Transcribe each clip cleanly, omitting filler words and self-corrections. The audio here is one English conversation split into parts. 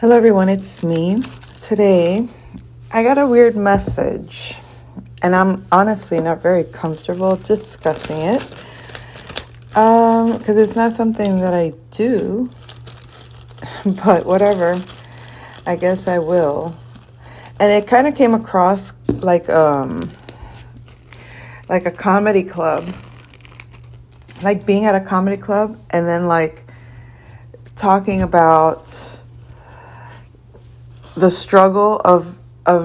Hello everyone, it's me. Today, I got a weird message, and I'm honestly not very comfortable discussing it, because it's not something that I do, but whatever, I guess I will. And it kind of came across like a comedy club, like being at a comedy club, and then like talking about the struggle of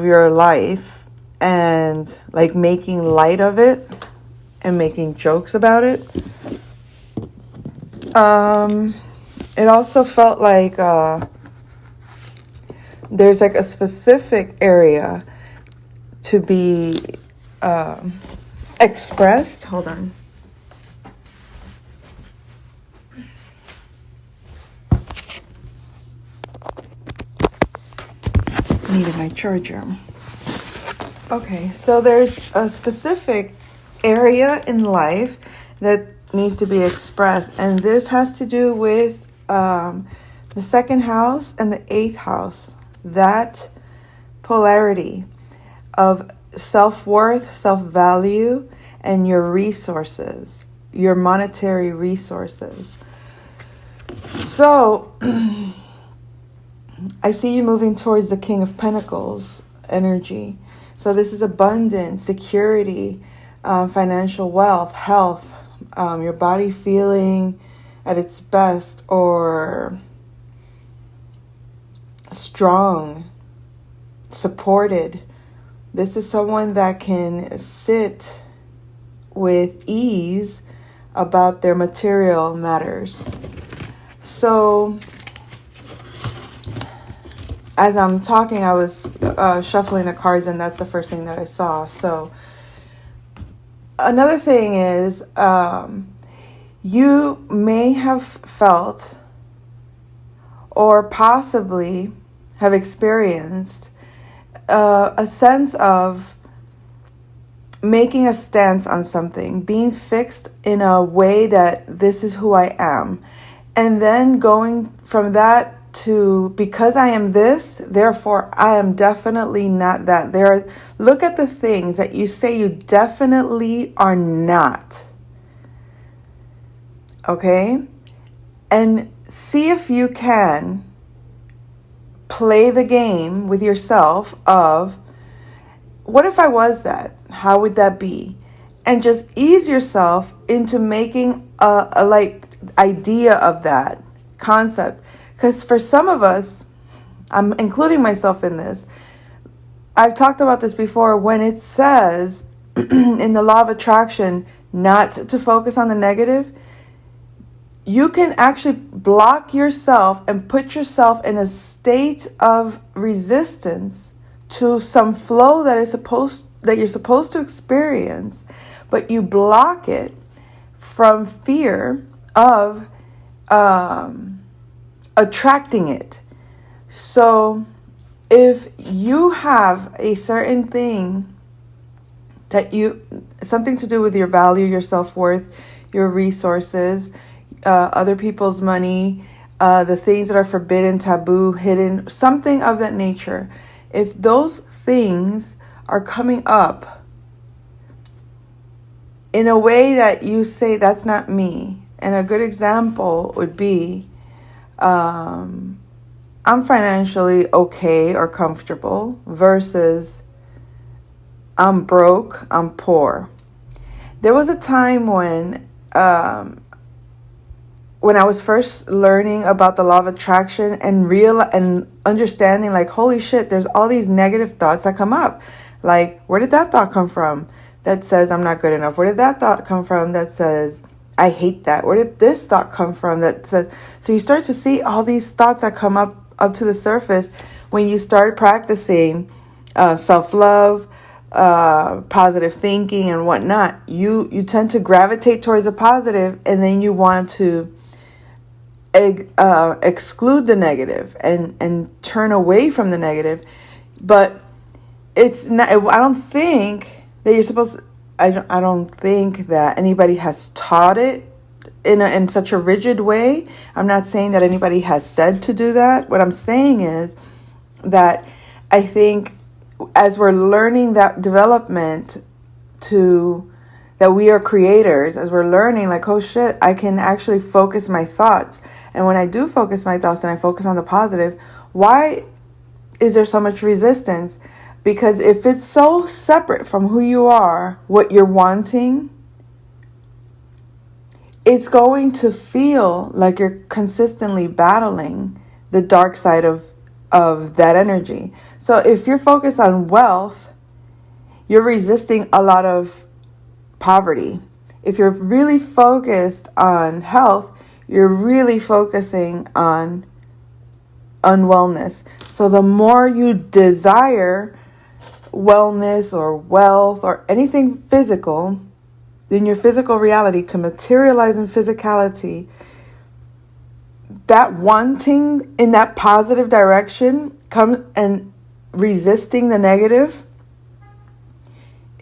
your life and like making light of it and making jokes about it. It also felt like there's like a specific area to be expressed. Hold on. Needed my charger. Okay, so there's a specific area in life that needs to be expressed, and this has to do with the second house and the eighth house. That polarity of self-worth, self-value, and your resources, your monetary resources. So I see you moving towards the King of Pentacles energy. So this is abundance, security, financial wealth, health, your body feeling at its best or strong, supported. This is someone that can sit with ease about their material matters. So as I'm talking, I was shuffling the cards, and that's the first thing that I saw. So another thing is you may have felt or possibly have experienced a sense of making a stance on something, being fixed in a way that this is who I am, and then going from that to because I am this, therefore I am definitely not that. Look at the things that you say you definitely are not. Okay? And see if you can play the game with yourself of what if I was that? How would that be? And just ease yourself into making a like idea of that concept. Because for some of us, I'm including myself in this, I've talked about this before, when it says in the law of attraction not to focus on the negative, you can actually block yourself and put yourself in a state of resistance to some flow that you're supposed to experience, but you block it from fear of attracting it. So if you have a certain thing something to do with your value, your self-worth, your resources, other people's money, the things that are forbidden, taboo, hidden, something of that nature, if those things are coming up in a way that you say that's not me, and a good example would be I'm financially okay or comfortable versus I'm broke, I'm poor. There was a time when I was first learning about the law of attraction and understanding like, holy shit, there's all these negative thoughts that come up. Like, where did that thought come from that says I'm not good enough? Where did that thought come from that says I hate that? Where did this thought come from that says... So you start to see all these thoughts that come up to the surface when you start practicing self-love, positive thinking and whatnot. You tend to gravitate towards the positive, and then you want to exclude the negative and turn away from the negative. But it's not, I don't think that you're supposed to, I don't think that anybody has taught it in such a rigid way. I'm not saying that anybody has said to do that. What I'm saying is that I think as we're learning that development to that we are creators, as we're learning like, oh shit, I can actually focus my thoughts. And when I do focus my thoughts and I focus on the positive, why is there so much resistance? Because if it's so separate from who you are, what you're wanting, it's going to feel like you're consistently battling the dark side of that energy. So if you're focused on wealth, you're resisting a lot of poverty. If you're really focused on health, you're really focusing on unwellness. So the more you desire wellness or wealth or anything physical, in your physical reality, to materialize in physicality, that wanting in that positive direction come and resisting the negative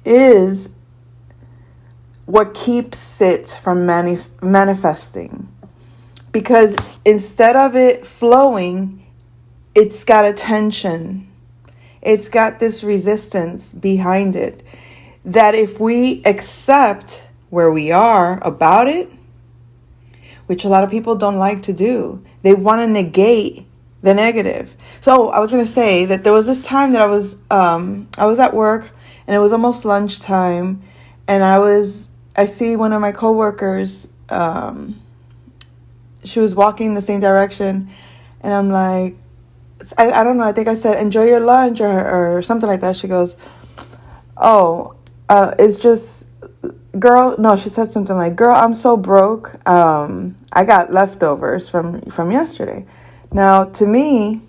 is what keeps it from manifesting. Because instead of it flowing, it's got a tension. It's got this resistance behind it. That if we accept where we are about it, which a lot of people don't like to do, they want to negate the negative. So I was going to say that there was this time that I was at work and it was almost lunchtime, and I see one of my coworkers, she was walking the same direction, and I'm like, I don't know, I think I said, enjoy your lunch or something like that. She goes, oh, it's just, girl, no, she said something like, girl, I'm so broke. I got leftovers from yesterday. Now, to me,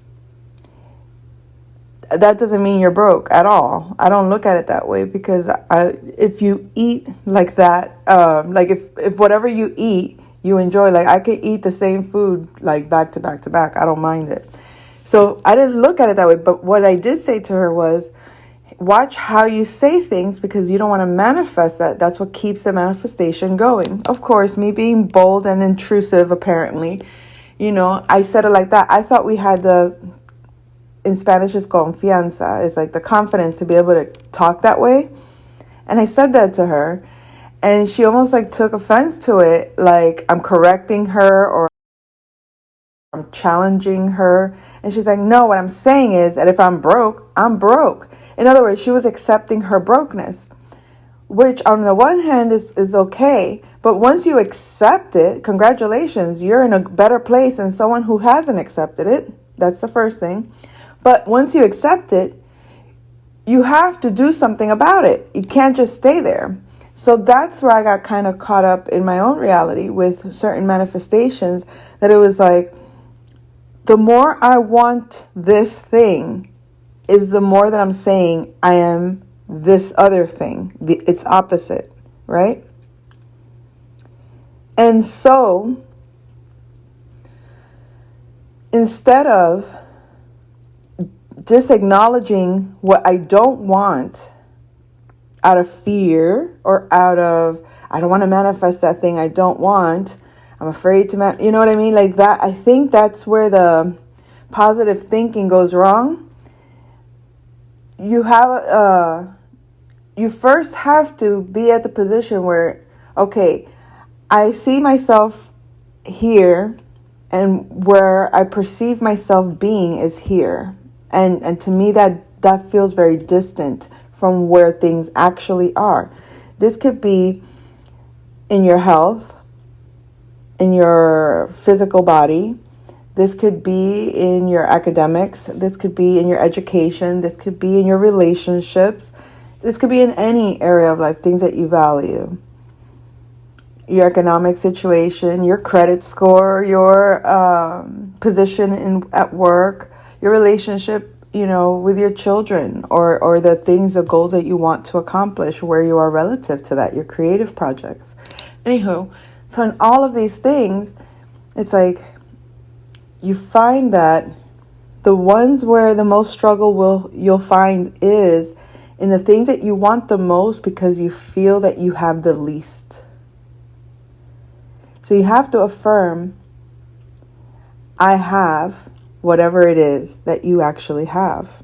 that doesn't mean you're broke at all. I don't look at it that way, because if you eat like that, like if whatever you eat, you enjoy, like I could eat the same food like back to back to back. I don't mind it. So I didn't look at it that way. But what I did say to her was, watch how you say things, because you don't want to manifest that. That's what keeps the manifestation going. Of course, me being bold and intrusive, apparently, I said it like that. I thought we had in Spanish, it's confianza. It's like the confidence to be able to talk that way. And I said that to her, and she almost like took offense to it. Like I'm correcting her or I'm challenging her. And she's like, no, what I'm saying is that if I'm broke, I'm broke. In other words, she was accepting her brokenness, which on the one hand is okay. But once you accept it, congratulations, you're in a better place than someone who hasn't accepted it. That's the first thing. But once you accept it, you have to do something about it. You can't just stay there. So that's where I got kind of caught up in my own reality with certain manifestations, that it was like, the more I want this thing is the more that I'm saying I am this other thing. It's opposite, right? And so instead of disacknowledging what I don't want out of fear or out of, I don't want to manifest that thing I don't want, I'm afraid to, you know what I mean? Like that, I think that's where the positive thinking goes wrong. You first have to be at the position where, okay, I see myself here, and where I perceive myself being is here. And to me, that feels very distant from where things actually are. This could be in your health, in your physical body. This could be in your academics. This could be in your education. This could be in your relationships. This could be in any area of life, things that you value. Your economic situation, your credit score, your position at work, your relationship, with your children, or the things, the goals that you want to accomplish, where you are relative to that, your creative projects. Anywho, so in all of these things, it's like you find that the ones where the most struggle you'll find is in the things that you want the most, because you feel that you have the least. So you have to affirm, I have whatever it is that you actually have.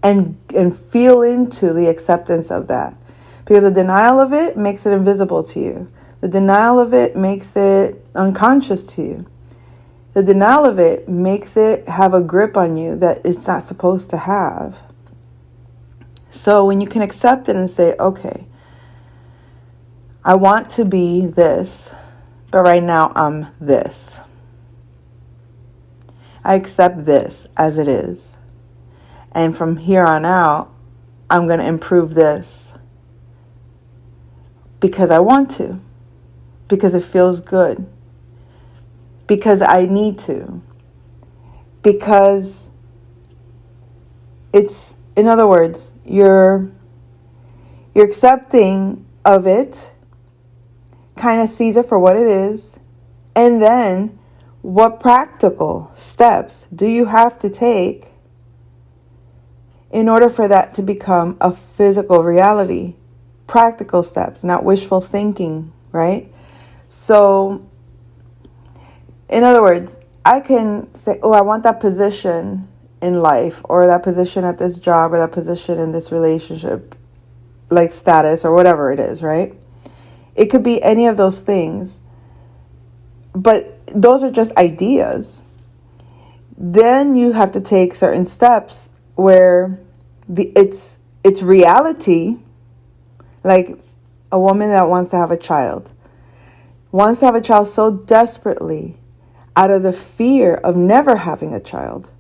And feel into the acceptance of that. Because the denial of it makes it invisible to you. The denial of it makes it unconscious to you. The denial of it makes it have a grip on you that it's not supposed to have. So when you can accept it and say, okay, I want to be this, but right now I'm this. I accept this as it is. And from here on out, I'm going to improve this because I want to, because it feels good, because I need to, because it's, in other words, you're accepting of it, kind of sees it for what it is, and then what practical steps do you have to take in order for that to become a physical reality? Practical steps, not wishful thinking, right? So, in other words, I can say, oh, I want that position in life, or that position at this job, or that position in this relationship, like status, or whatever it is, right? It could be any of those things, but those are just ideas. Then you have to take certain steps where it's reality, like a woman that wants to have a child so desperately out of the fear of never having a child.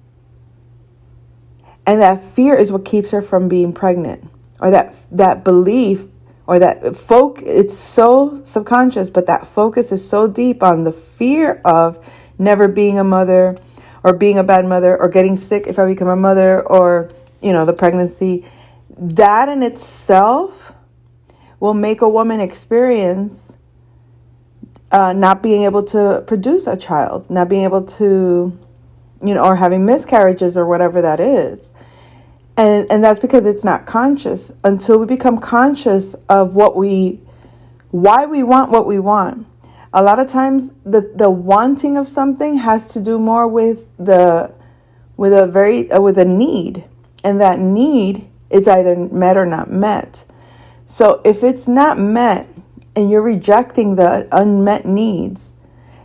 And that fear is what keeps her from being pregnant, or that belief, or that it's so subconscious, but that focus is so deep on the fear of never being a mother, or being a bad mother, or getting sick if I become a mother, or, the pregnancy. That in itself will make a woman experience not being able to produce a child, not being able to, or having miscarriages or whatever that is. And that's because it's not conscious. Until we become conscious of why we want what we want. A lot of times the wanting of something has to do more with a need. And that need is either met or not met. So if it's not met and you're rejecting the unmet needs,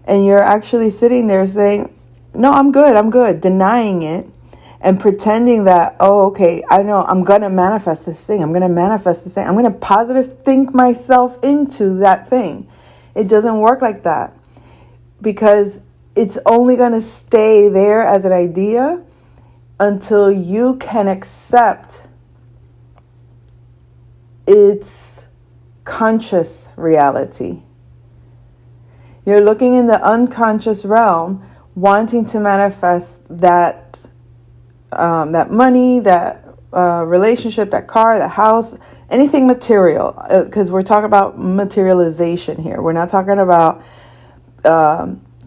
and you're actually sitting there saying, no, I'm good, denying it, and pretending that, oh, okay, I know I'm going to manifest this thing. I'm going to positive think myself into that thing. It doesn't work like that, because it's only going to stay there as an idea until you can accept its conscious reality. You're looking in the unconscious realm, wanting to manifest that money, that relationship, that car, that house, anything material. Because we're talking about materialization here. We're not talking about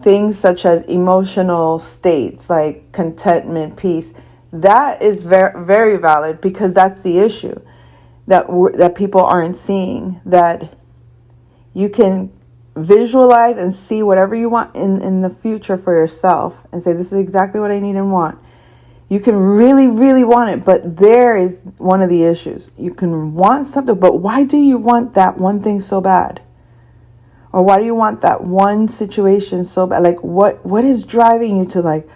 things such as emotional states like contentment, peace. That is very, very valid, because that's the issue that people aren't seeing. That you can visualize and see whatever you want in the future for yourself and say, this is exactly what I need and want. You can really, really want it, but there is one of the issues. You can want something, but why do you want that one thing so bad? Or why do you want that one situation so bad? Like, what is driving you to, like,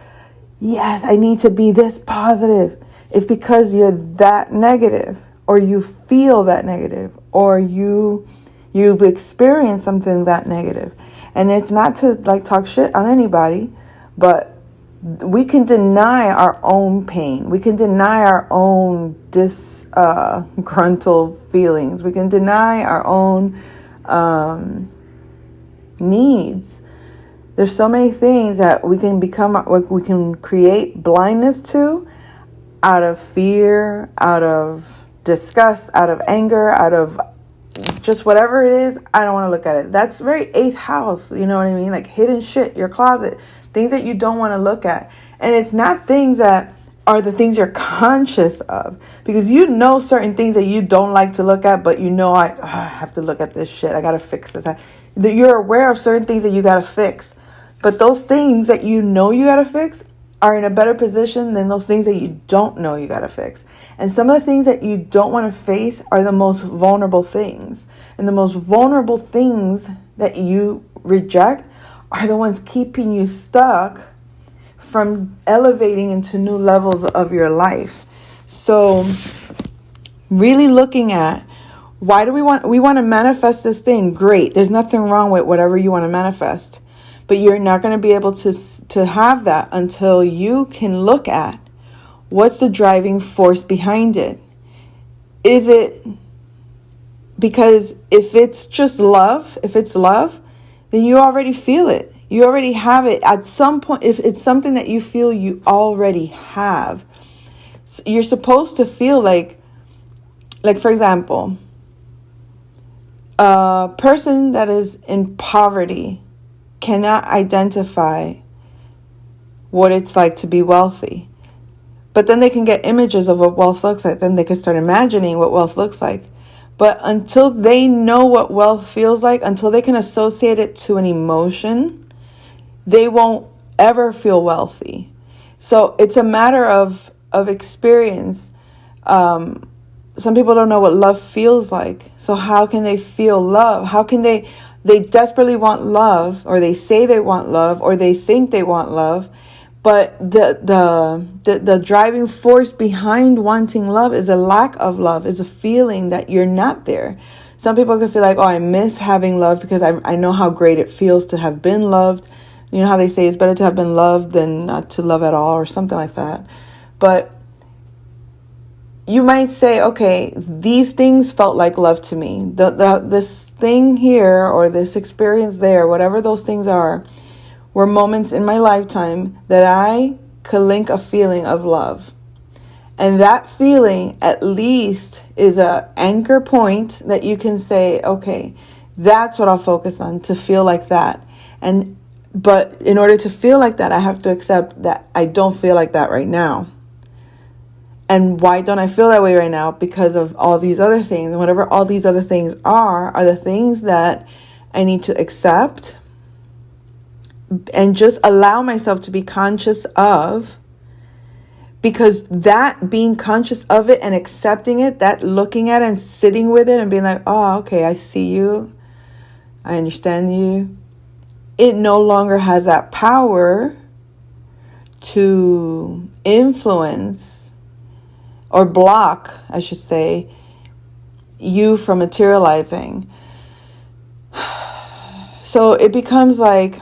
yes, I need to be this positive? It's because you're that negative, or you feel that negative, or you've experienced something that negative. And it's not to like talk shit on anybody, but we can deny our own pain. We can deny our own disgruntled feelings. We can deny our own needs. There's so many things that we can create blindness to out of fear, out of disgust, out of anger, out of just whatever it is. I don't want to look at it. That's very 8th house. You know what I mean? Like hidden shit, your closet, things that you don't want to look at. And it's not things that are the things you're conscious of, because you know certain things that you don't like to look at, but I have to look at this shit. I got to fix this. you're aware of certain things that you got to fix. But those things that you know you got to fix are in a better position than those things that you don't know you got to fix. And some of the things that you don't want to face are the most vulnerable things. And the most vulnerable things that you reject are the ones keeping you stuck from elevating into new levels of your life. So really looking at, why do we want to manifest this thing? Great. There's nothing wrong with whatever you want to manifest. But you're not going to be able to have that until you can look at what's the driving force behind it. Is it because if it's just love, then you already feel it. You already have it at some point. If it's something that you feel you already have, so you're supposed to feel like for example, a person that is in poverty cannot identify what it's like to be wealthy. But then they can get images of what wealth looks like. Then they can start imagining what wealth looks like. But until they know what wealth feels like, until they can associate it to an emotion, they won't ever feel wealthy. So it's a matter of experience. Some people don't know what love feels like. So how can they feel love? How can they desperately want love, or they say they want love, or they think they want love, but the driving force behind wanting love is a lack of love, is a feeling that you're not there. Some people can feel like, oh, I miss having love because I know how great it feels to have been loved. You know how they say it's better to have been loved than not to love at all, or something like that. But you might say, okay, these things felt like love to me. This thing here, or this experience there, whatever those things are, were moments in my lifetime that I could link a feeling of love. And that feeling at least is a anchor point that you can say, okay, that's what I'll focus on, to feel like that. But in order to feel like that, I have to accept that I don't feel like that right now. And why don't I feel that way right now? Because of all these other things. And whatever all these other things are the things that I need to accept and just allow myself to be conscious of. Because that being conscious of it and accepting it, that looking at it and sitting with it and being like, oh, okay, I see you. I understand you. It no longer has that power to influence or block, I should say, you from materializing. So it becomes like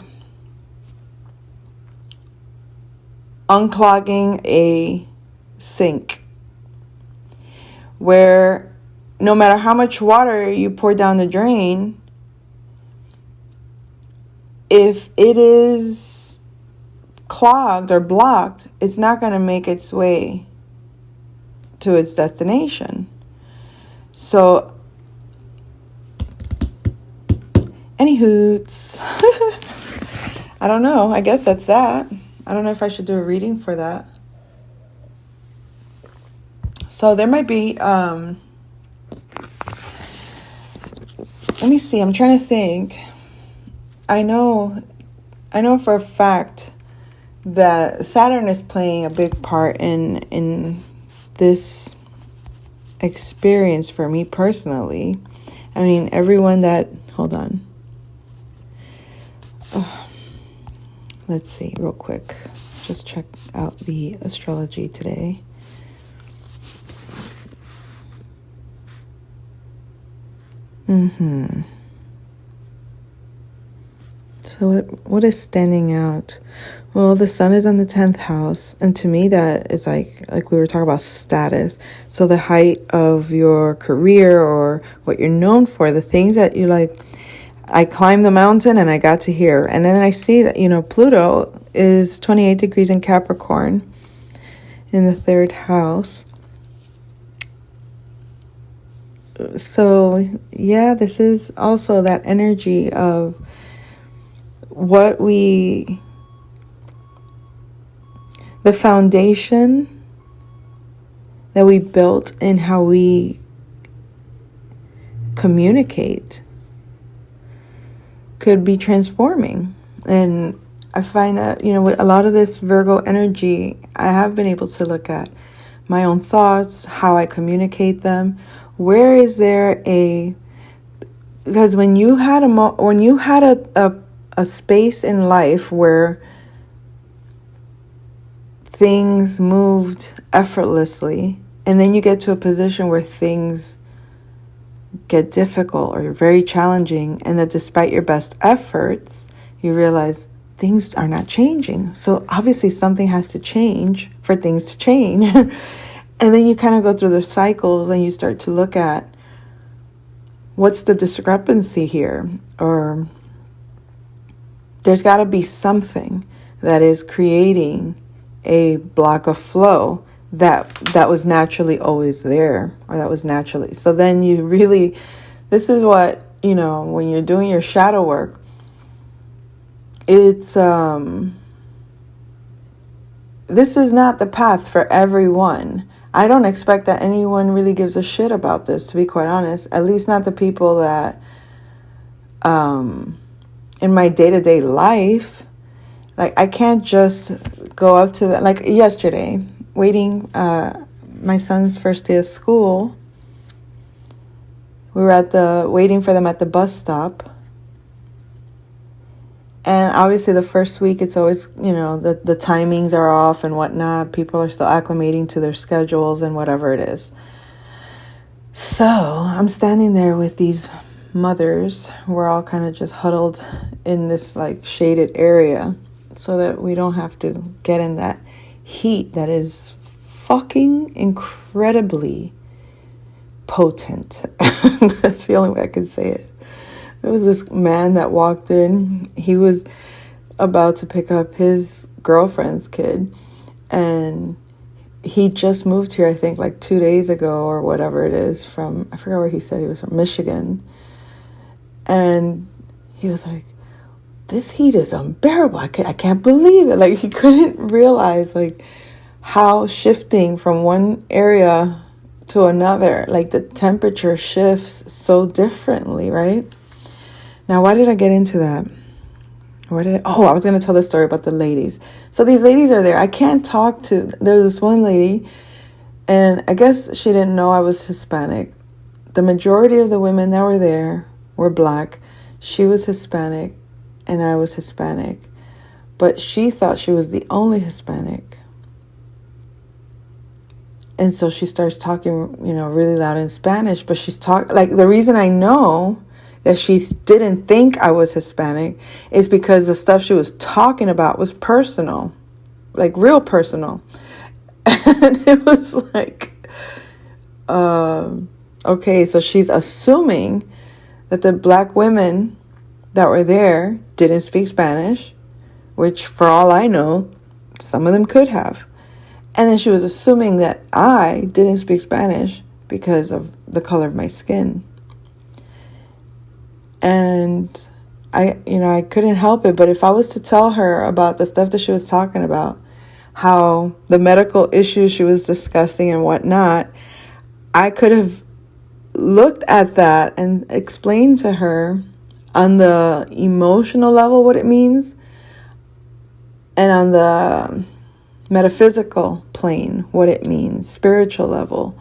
unclogging a sink, where no matter how much water you pour down the drain, if it is clogged or blocked, it's not going to make its way to its destination. So, any hoots. I don't know. I guess that's that. I don't know if I should do a reading for that. So there might be, let me see. I'm trying to think. I know for a fact that Saturn is playing a big part in this experience for me personally. I mean, everyone that, hold on. Let's see real quick. Just check out the astrology today. So what is standing out? Well, the sun is on the 10th house. And to me, that is like we were talking about status. So the height of your career or what you're known for, the things that you like. I climbed the mountain and I got to here. And then I see that, Pluto is 28 degrees in Capricorn in the 3rd house. So, yeah, this is also that energy of the foundation that we built in how we communicate could be transforming. And I find that, with a lot of this Virgo energy, I have been able to look at my own thoughts, how I communicate them. Where is there because when you had a space in life where things moved effortlessly, and then you get to a position where things get difficult or very challenging, and that despite your best efforts, you realize things are not changing. So obviously something has to change for things to change. And then you kind of go through the cycles and you start to look at what's the discrepancy here, or there's got to be something that is creating a block of flow that was naturally always there, or that was naturally. So then this is what, when you're doing your shadow work, it's, this is not the path for everyone. I don't expect that anyone really gives a shit about this, to be quite honest, at least not the people that, in my day-to-day life, like I can't just go up to like yesterday, waiting, my son's first day of school. We were waiting for them at the bus stop. And obviously the first week, it's always, the timings are off and whatnot. People are still acclimating to their schedules and whatever it is. So I'm standing there with these mothers. We're all kind of just huddled in this like shaded area so that we don't have to get in that heat that is fucking incredibly potent. That's the only way I can say it. There was this man that walked in. He was about to pick up his girlfriend's kid, and he just moved here, I think, like 2 days ago or whatever it is, from, I forgot where he said he was from, Michigan. And he was like, this heat is unbearable. I can't believe it. Like, he couldn't realize, like, how shifting from one area to another, like, the temperature shifts so differently, right? Now, why did I get into that? I was going to tell the story about the ladies. So these ladies are there. I can't talk to, there's this one lady, and I guess she didn't know I was Hispanic. The majority of the women that were there were Black. She was Hispanic, and I was Hispanic. But she thought she was the only Hispanic. And so she starts talking, really loud in Spanish, but she's the reason I know that she didn't think I was Hispanic is because the stuff she was talking about was personal, like real personal. And it was like, okay, so she's assuming that the Black women that were there didn't speak Spanish, which for all I know, some of them could have. And then she was assuming that I didn't speak Spanish because of the color of my skin. And I couldn't help it. But if I was to tell her about the stuff that she was talking about, how the medical issues she was discussing and whatnot, I could have looked at that and explained to her on the emotional level what it means, and on the metaphysical plane what it means, spiritual level,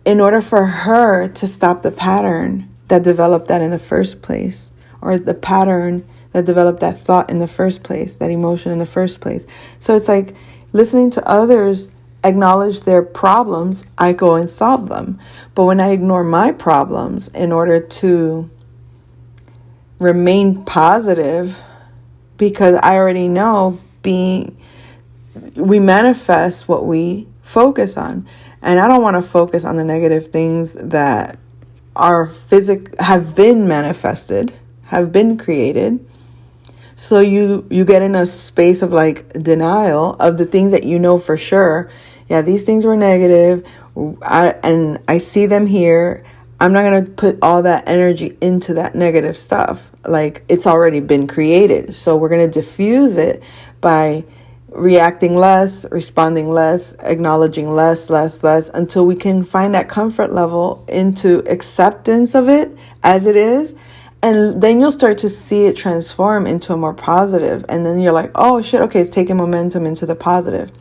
in order for her to stop the pattern that developed that in the first place, or the pattern that developed that thought in the first place, that emotion in the first place. So it's like listening to others acknowledge their problems, I go and solve them. But when I ignore my problems in order to remain positive, because I already know we manifest what we focus on. And I don't want to focus on the negative things that have been manifested, have been created. So you get in a space of like denial of the things that you know for sure. Yeah, these things were negative, and I see them here. I'm not going to put all that energy into that negative stuff. Like, it's already been created. So we're going to diffuse it by reacting less, responding less, acknowledging less, until we can find that comfort level into acceptance of it as it is, And then you'll start to see it transform into a more positive. And then you're like, oh shit, okay, it's taking momentum into the positive.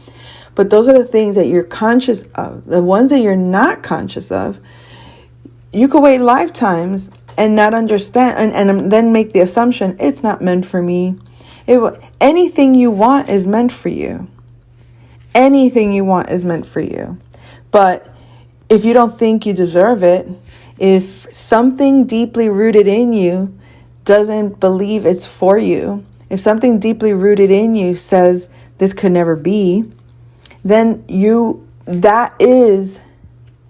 But those are the things that you're conscious of. The ones that you're not conscious of, you could wait lifetimes and not understand, and then make the assumption it's not meant for me. Anything you want is meant for you. Anything you want is meant for you. But if you don't think you deserve it, if something deeply rooted in you doesn't believe it's for you, if something deeply rooted in you says this could never be, then that is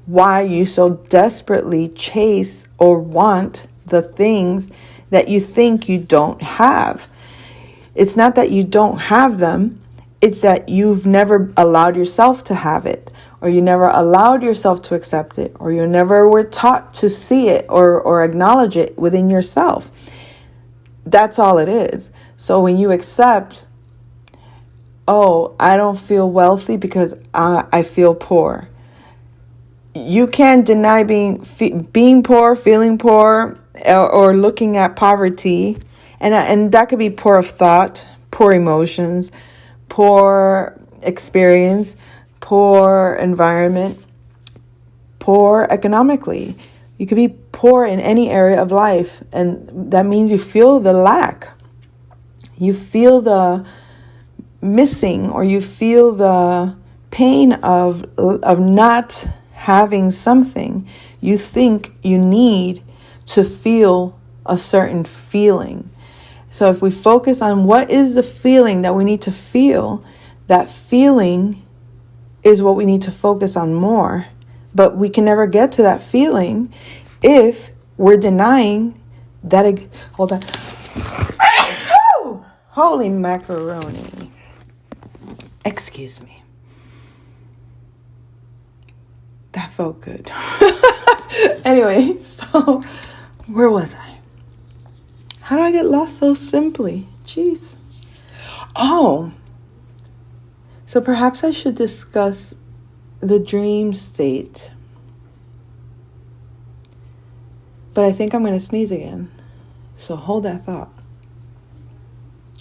why you so desperately chase or want the things that you think you don't have. It's not that you don't have them. It's that you've never allowed yourself to have it, or you never allowed yourself to accept it, or you never were taught to see it or acknowledge it within yourself. That's all it is. So when you accept, oh, I don't feel wealthy because I feel poor. You can't deny being poor, feeling poor, or looking at poverty. And that could be poor of thought, poor emotions, poor experience, poor environment, poor economically. You could be poor in any area of life. And that means you feel the lack. You feel the missing, or you feel the pain of not having something you think you need to feel a certain feeling. So if we focus on what is the feeling that we need to feel, that feeling is what we need to focus on more. But we can never get to that feeling if we're denying that. Hold on. Holy macaroni. Excuse me. That felt good. Anyway, so where was I? How do I get lost so simply? Jeez. Oh. So perhaps I should discuss the dream state. But I think I'm going to sneeze again. So hold that thought.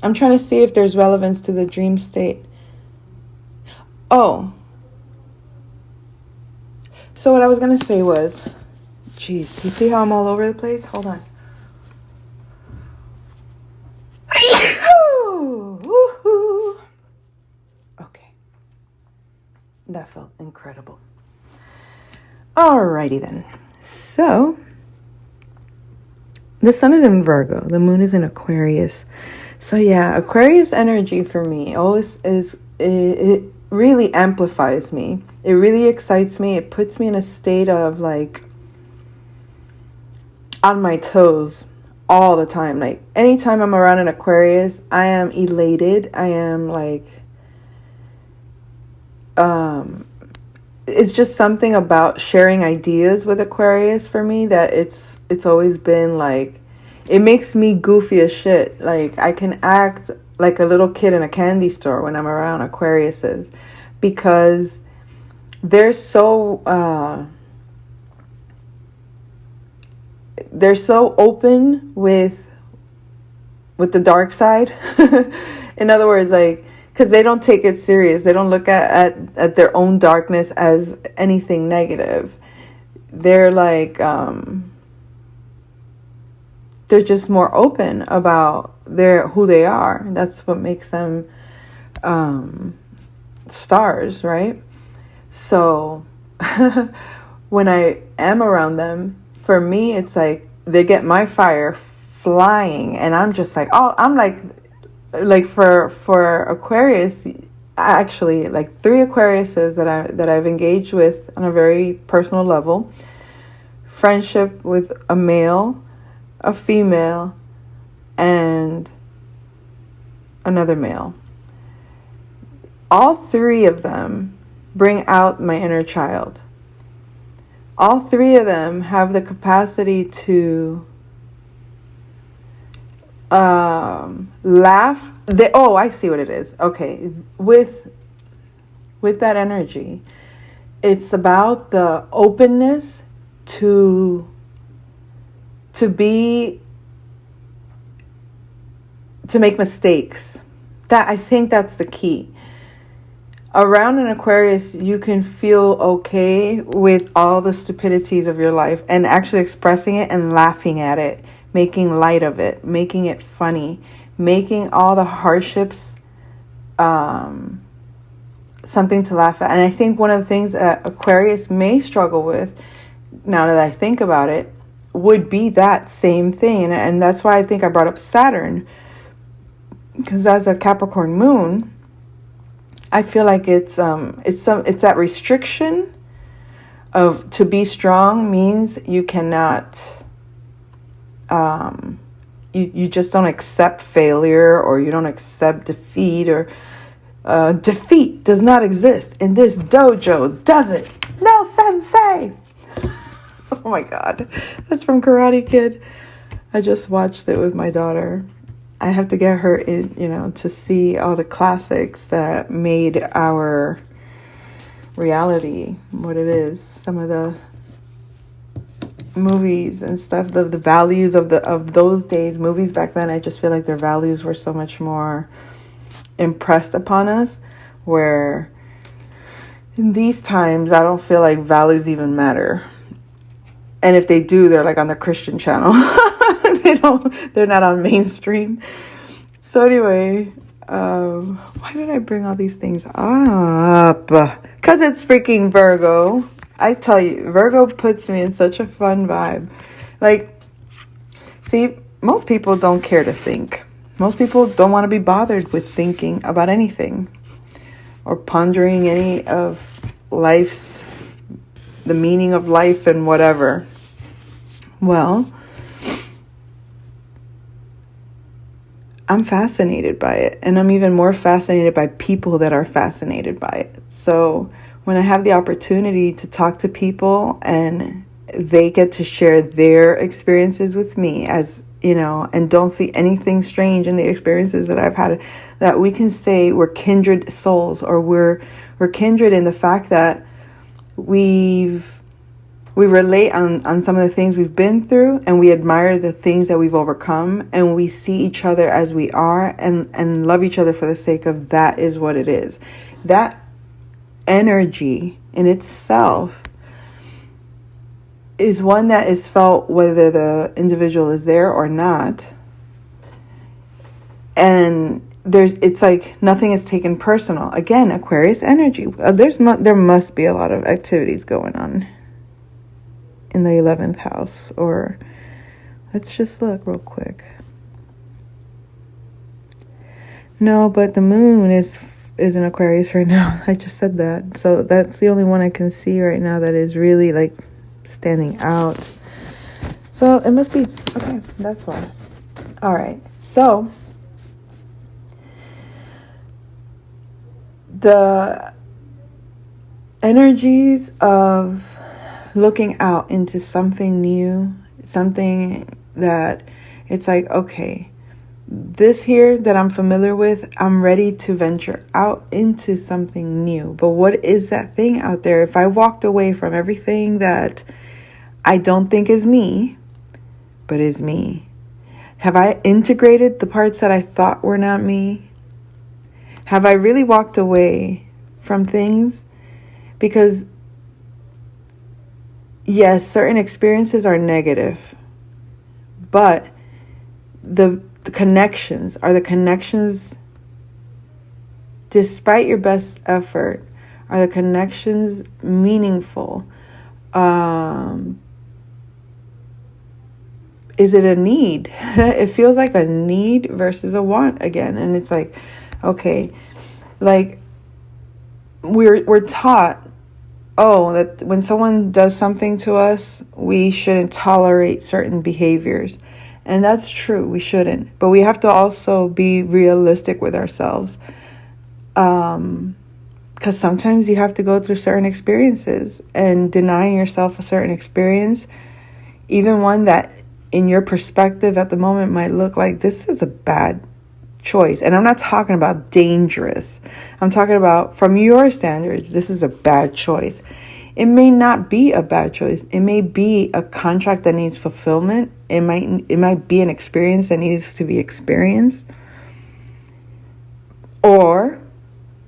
I'm trying to see if there's relevance to the dream state. Oh. So what I was going to say was, geez, you see how I'm all over the place? Hold on. Okay. That felt incredible. Alrighty then. So, the sun is in Virgo. The moon is in Aquarius. So yeah, Aquarius energy for me always is, it really amplifies me. It really excites me. It puts me in a state of like on my toes all the time. Like anytime I'm around an Aquarius, I am elated. I am like, it's just something about sharing ideas with Aquarius for me that it's always been like, it makes me goofy as shit. Like I can act like a little kid in a candy store when I'm around Aquariuses, because they're so open with the dark side. In other words, like, because they don't take it serious. They don't look at their own darkness as anything negative. They're like, they're just more open about who they are. That's what makes them stars, right? So when I am around them, for me, it's like they get my fire flying, and I'm just like, oh, I'm like for Aquarius, actually, like 3 Aquariuses that I've engaged with on a very personal level. Friendship with a male, a female, and another male. All 3 of them bring out my inner child. All 3 of them have the capacity to laugh. I see what it is. Okay, with that energy, it's about the openness to be to make mistakes. That, I think that's the key. Around an Aquarius, you can feel okay with all the stupidities of your life and actually expressing it and laughing at it, making light of it, making it funny, making all the hardships something to laugh at. And I think one of the things that Aquarius may struggle with, now that I think about it, would be that same thing. And that's why I think I brought up Saturn. Because as a Capricorn moon, I feel like it's that restriction of, to be strong means you cannot, you just don't accept failure, or you don't accept defeat, or defeat does not exist in this dojo, does it? No, sensei. Oh my God, that's from Karate Kid. I just watched it with my daughter. I have to get her in, to see all the classics that made our reality what it is. Some of the movies and stuff, the values of those days, movies back then, I just feel like their values were so much more impressed upon us, where in these times, I don't feel like values even matter. And if they do, they're like on the Christian channel. They're not on mainstream. So anyway, why did I bring all these things up? Because it's freaking Virgo. I tell you, Virgo puts me in such a fun vibe. Like, see, most people don't care to think. Most people don't want to be bothered with thinking about anything or pondering any of life's, the meaning of life and whatever. Well, I'm fascinated by it, and I'm even more fascinated by people that are fascinated by it. So when I have the opportunity to talk to people and they get to share their experiences with me, as and don't see anything strange in the experiences that I've had, that we can say we're kindred souls, or we're kindred in the fact that we relate on some of the things we've been through, and we admire the things that we've overcome, and we see each other as we are, and love each other for the sake of that is what it is. That energy in itself is one that is felt whether the individual is there or not. And it's like nothing is taken personal. Again, Aquarius energy. There must be a lot of activities going on in the 11th house, or let's just look real quick. No, but the moon is in Aquarius right now. I just said that. So that's the only one I can see right now that is really like standing out. So it must be, okay, that's why. All right. So the energies of looking out into something new, something that it's like, okay, this here that I'm familiar with, I'm ready to venture out into something new. But what is that thing out there? If I walked away from everything that I don't think is me, but is me, have I integrated the parts that I thought were not me? Have I really walked away from things? Because yes, certain experiences are negative, but the connections, are the connections, despite your best effort, are the connections meaningful? Is it a need? It feels like a need versus a want again. And it's like, okay, like we're taught, that when someone does something to us, we shouldn't tolerate certain behaviors. And that's true, we shouldn't. But we have to also be realistic with ourselves. Because sometimes you have to go through certain experiences, and denying yourself a certain experience, even one that in your perspective at the moment might look like this is a bad choice. And I'm not talking about dangerous. I'm talking about from your standards, this is a bad choice. It may not be a bad choice. It may be a contract that needs fulfillment. It might be an experience that needs to be experienced. or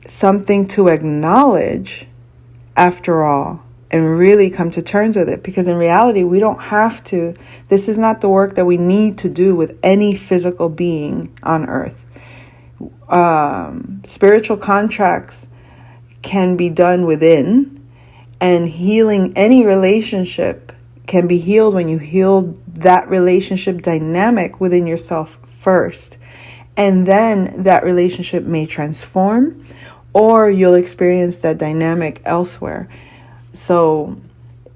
something to acknowledge after all and really come to terms with it. Because in reality, we don't have to. This is not the work that we need to do with any physical being on earth. Spiritual contracts can be done within, and healing any relationship can be healed when you heal that relationship dynamic within yourself first. And then that relationship may transform, or you'll experience that dynamic elsewhere. So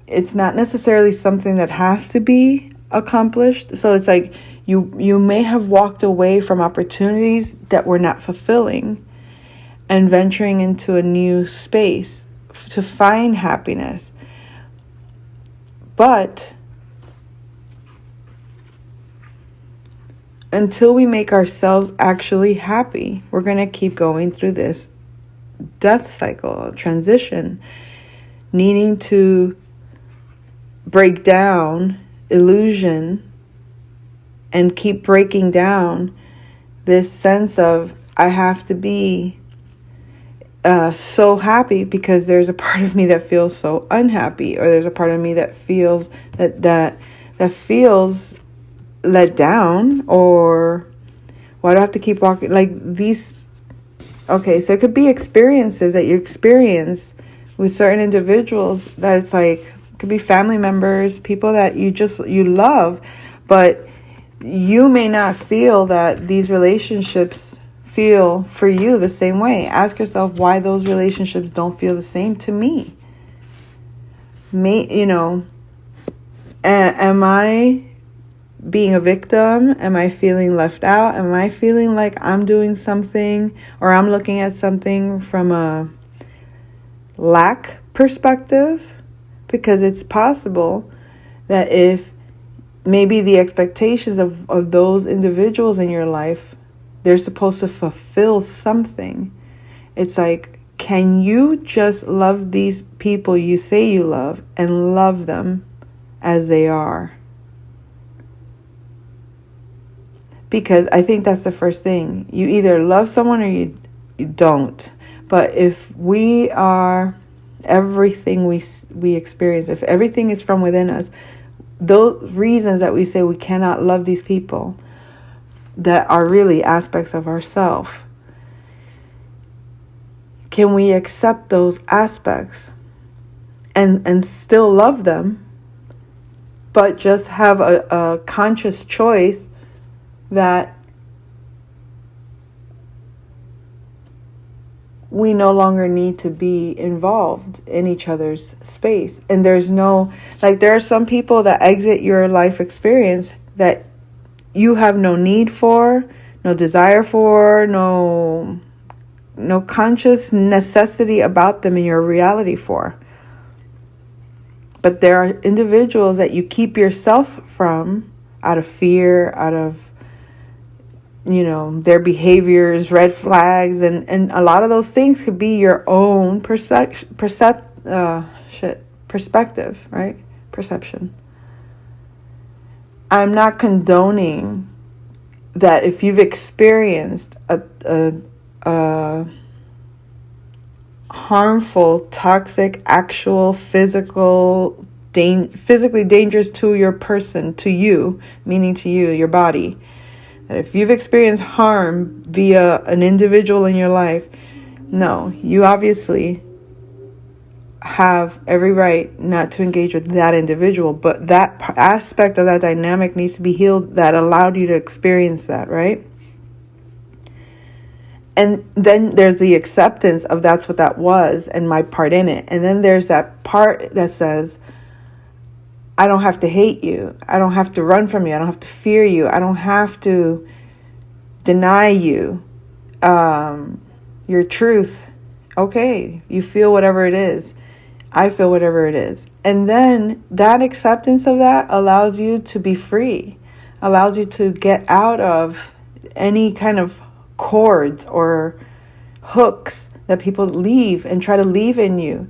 it's not necessarily something that has to be accomplished. So it's like you may have walked away from opportunities that were not fulfilling and venturing into a new space to find happiness. But until we make ourselves actually happy, we're going to keep going through this death cycle, transition, needing to break down illusion and keep breaking down this sense of I have to be so happy because there's a part of me that feels so unhappy, or there's a part of me that feels that feels let down, or why do I have to keep walking like these? Okay, so it could be experiences that you experience with certain individuals that it's like, it could be family members, people that you love, but you may not feel that these relationships feel for you the same way. Ask yourself why those relationships don't feel the same to me. Am I being a victim? Am I feeling left out? Am I feeling like I'm doing something, or I'm looking at something from a lack perspective? Because it's possible that if maybe the expectations of those individuals in your life, they're supposed to fulfill something. It's like, can you just love these people you say you love and love them as they are? Because I think that's the first thing. You either love someone or you don't. But if we are everything we experience, if everything is from within us, those reasons that we say we cannot love these people that are really aspects of ourselves, can we accept those aspects and still love them, but just have a conscious choice that we no longer need to be involved in each other's space? And there's no, like, there are some people that exit your life experience that you have no need for, no desire for, no conscious necessity about them in your reality for. But there are individuals that you keep yourself from out of fear, out of their behaviors, red flags, and a lot of those things could be your own perspective, right? Perception. I'm not condoning that if you've experienced a harmful, toxic, actual, physically dangerous to your person, to you, meaning to you, your body, that if you've experienced harm via an individual in your life, no, you obviously have every right not to engage with that individual, but that aspect of that dynamic needs to be healed that allowed you to experience that, right? And then there's the acceptance of that's what that was and my part in it. And then there's that part that says, I don't have to hate you. I don't have to run from you. I don't have to fear you. I don't have to deny you your truth. Okay, you feel whatever it is. I feel whatever it is. And then that acceptance of that allows you to be free, allows you to get out of any kind of cords or hooks that people leave and try to leave in you.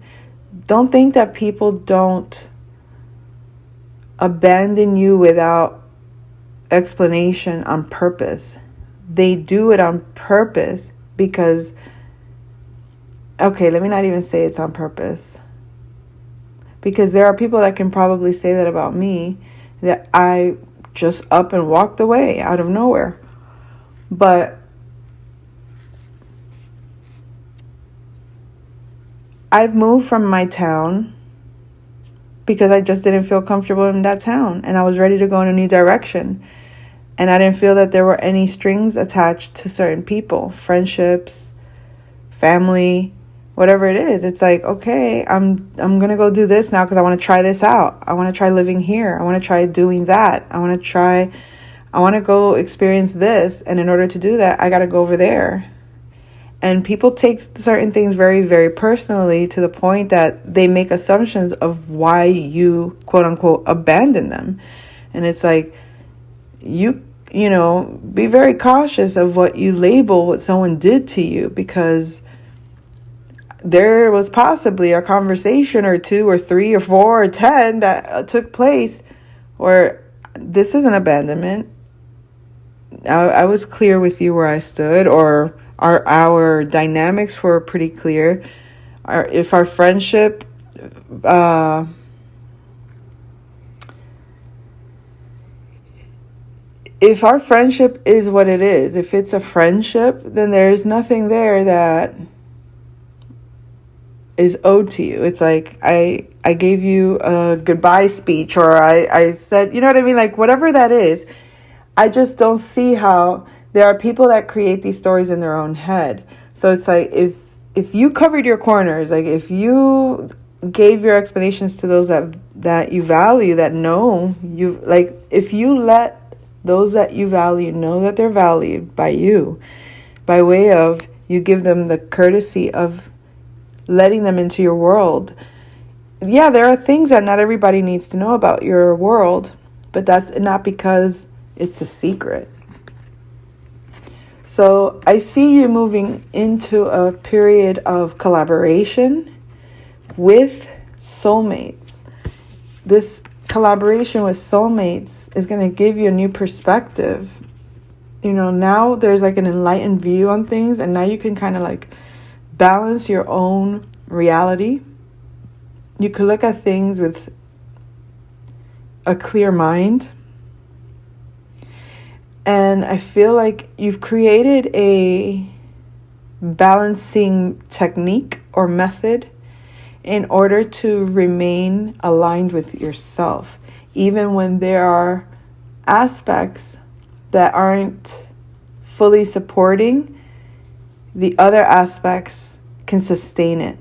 Don't think that people don't abandon you without explanation on purpose. They do it on purpose because, okay, let me not even say it's on purpose. Because there are people that can probably say that about me, that I just up and walked away out of nowhere. But I've moved from my town because I just didn't feel comfortable in that town, and I was ready to go in a new direction. And I didn't feel that there were any strings attached to certain people, friendships, family, whatever it is. It's like, okay, I'm going to go do this now because I want to try this out. I want to try living here. I want to try doing that. I want to go experience this. And in order to do that, I got to go over there. And people take certain things very, very personally, to the point that they make assumptions of why you, quote unquote, abandon them. And it's like, you know, be very cautious of what you label what someone did to you, because there was possibly a conversation or 2 or 3 or 4 or 10 that took place where this is an abandonment. I was clear with you where I stood, or our dynamics were pretty clear. If our friendship, if our friendship is what it is, if it's a friendship, then there's nothing there that is owed to you. It's like I gave you a goodbye speech, or I said, you know what I mean? Like, whatever that is, I just don't see how there are people that create these stories in their own head. So it's like, if you covered your corners, like if you gave your explanations to those that you value, that know you, like if you let those that you value know that they're valued by you, by way of you give them the courtesy of letting them into your world. Yeah, there are things that not everybody needs to know about your world, but that's not because it's a secret. So I see you moving into a period of collaboration with soulmates. This collaboration with soulmates is going to give you a new perspective. You know, now there's like an enlightened view on things, and now you can kind of like balance your own reality. You could look at things with a clear mind. And I feel like you've created a balancing technique or method in order to remain aligned with yourself, even when there are aspects that aren't fully supporting, the other aspects can sustain it.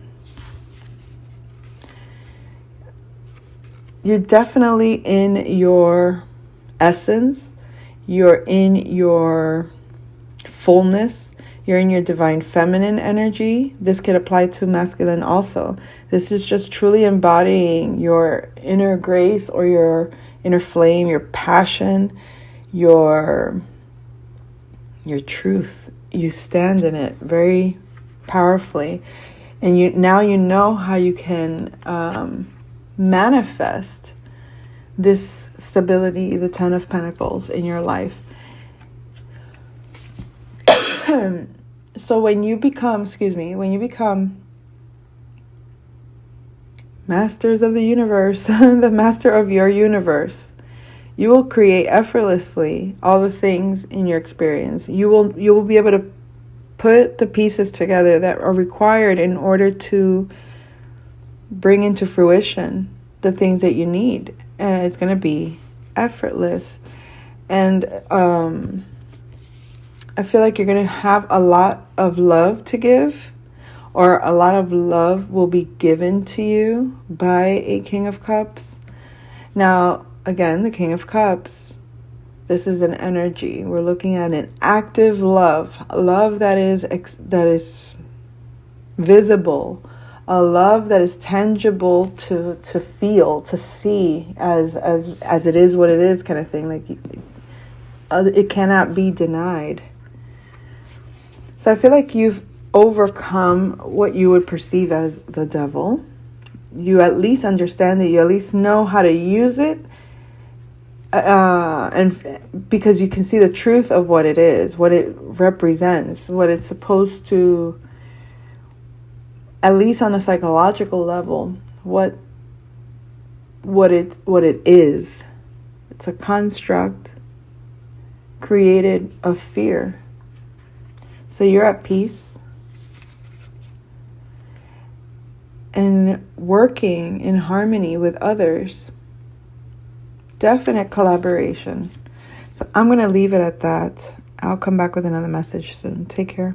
You're definitely in your essence. You're in your fullness. You're in your divine feminine energy. This could apply to masculine also. This is just truly embodying your inner grace, or your inner flame, your passion, your truth. You stand in it very powerfully. And you know how you can manifest this stability, the 10 of Pentacles in your life. So when you become masters of the universe, the master of your universe, you will create effortlessly all the things in your experience. You will be able to put the pieces together that are required in order to bring into fruition the things that you need. And it's going to be effortless. And I feel like you're going to have a lot of love to give, or a lot of love will be given to you by a King of Cups. Now, again, the King of Cups, this is an energy. We're looking at an active love that is visible, a love that is tangible to feel, to see as it is what it is, kind of thing. Like it cannot be denied. So I feel like you've overcome what you would perceive as the devil. You at least understand that, you at least know how to use it and because you can see the truth of what it is, what it represents, what it's supposed to, at least on a psychological level, what it is. It's a construct created of fear. So you're at peace and working in harmony with others. Definite collaboration. So I'm going to leave it at that. I'll come back with another message soon. Take care.